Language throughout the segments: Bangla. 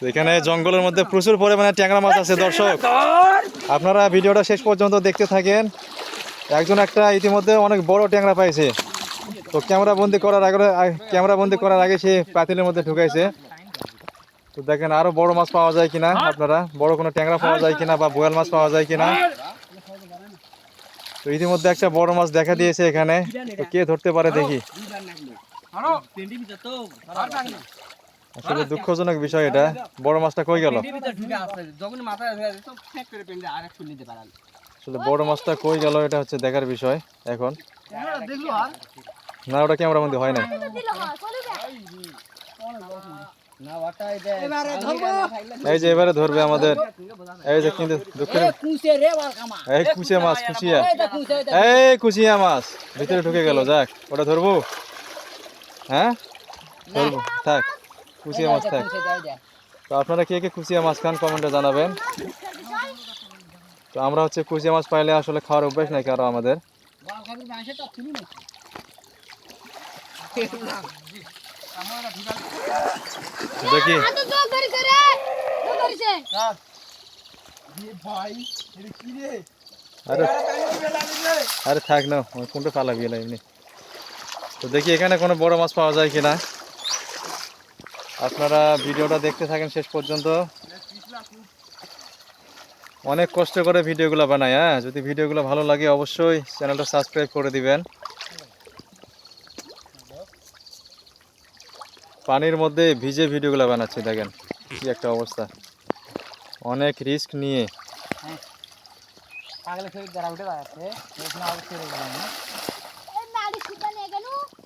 এখানে জঙ্গলের মধ্যে প্রচুর পরিমাণে ট্যাংরা মাছ আছে দর্শক, আপনারা ভিডিওটা শেষ পর্যন্ত দেখতে থাকেন। একজন একটা ইতিমধ্যে অনেক বড় ট্যাংরা পাইছে, তো ক্যামেরা বন্দি করার আগে সে পাতিলের মধ্যে ঢুকাইছে। তো দেখেন আরো বড় মাছ পাওয়া যায় কিনা, আপনারা বড় কোনো ট্যাংরা পাওয়া যায় কিনা বা বোয়াল মাছ পাওয়া যায় কিনা। তো ইতিমধ্যে একটা বড় মাছ দেখা দিয়েছে এখানে, তো কে ধরতে পারে দেখি। আসলে দুঃখজনক বিষয় এটা, বড় মাছটা কই গেল? আসলে বড় মাছটা কই গেল এটা হচ্ছে দেখার বিষয় এখন। না, ওটা ক্যামেরা বন্দি হয় না। এই যে এবারে ধরবে আমাদের, এই যে কিন্তু কুচিয়া মাছ, কুচিয়া মাছ ভিতরে ঢুকে গেল। যাক, ওটা ধরবো। হ্যাঁ ধরবো, থাক কুচিয়া মাছ থাক। তো আপনারা কে কে কুচিয়া মাছ খান কমেন্টে জানাবেন। তো আমরা হচ্ছে কুচিয়া মাছ পাইলে আসলে খাওয়ার অভ্যাস নাই কারো আমাদের। দেখি আরে থাক না, কোনটা ফালাবি এমনি। তো দেখি এখানে কোনো বড় মাছ পাওয়া যায় কিনা, আপনারা ভিডিওটা দেখতে থাকেন শেষ পর্যন্ত। অনেক কষ্ট করে ভিডিওগুলো বানাই। হ্যাঁ, যদি ভিডিওগুলো ভালো লাগে অবশ্যই চ্যানেলটা সাবস্ক্রাইব করে দিবেন। পানির মধ্যে ভিজে ভিডিওগুলো বানাচ্ছি, দেখেন কি একটা অবস্থা, অনেক রিস্ক নিয়ে।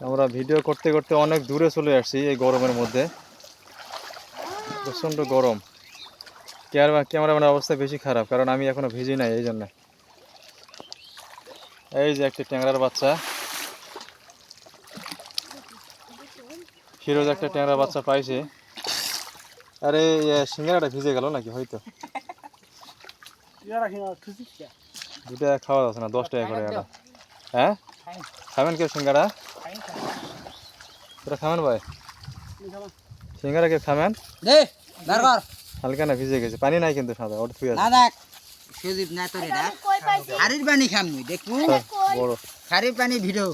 আমরা ভিডিও করতে করতে অনেক দূরে চলে আসছি এই গরমের মধ্যে, প্রচণ্ড গরম। ক্যামেরাম্যানের অবস্থা বেশি খারাপ, কারণ আমি এখনো ভিজি নাই এই জন্য। এই যে একটা ট্যাংরার বাচ্চা, ফিরোজ একটা ট্যাংরা বাচ্চা পাইছে। আরে সিঙ্গারাটা ভিজে গেল নাকি হয়তো, দুটা খাওয়া যাচ্ছে না, 10 টাকা করে এটা। হ্যাঁ খাবেন কেউ সিঙ্গারা? তোরা খাবেন ভাই সিঙ্গারা? কেউ খাবেন? হালকা না ভিজে গেছে, পানি নাই কিন্তু সাদা, ওটা থুই আছে। খারির পানি খাম মুই দেখু, বড় খারির পানি ভিডিও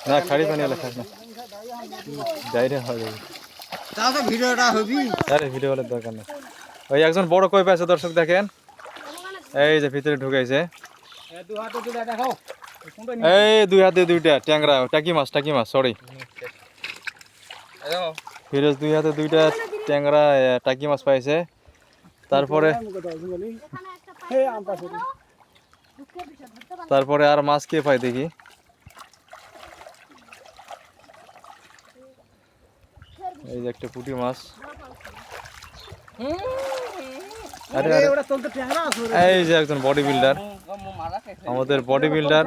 না, খারি পানি হলে খাস না, ডাইরেক্ট হয়ে যাবে। তাও তো ভিডিওটা হবি, আরে ভিডিও হলে দরকার নেই। ওই একজন বড় কই পাইছে দর্শক, দেখেন এই যে ভিতরে ঢুকাইছে। এই দুই হাতে দুইটা ট্যাংরা, টাকি মাছ সরি ফিরোজ, দুই হাতে দুইটা ট্যাংরা টাকি মাছ পাইছে। তারপরে আর মাছ কে পাই দেখি। এই যে একটা পুঁটি মাছ, এই যে একজন বডি বিল্ডার, আমাদের বডি বিল্ডার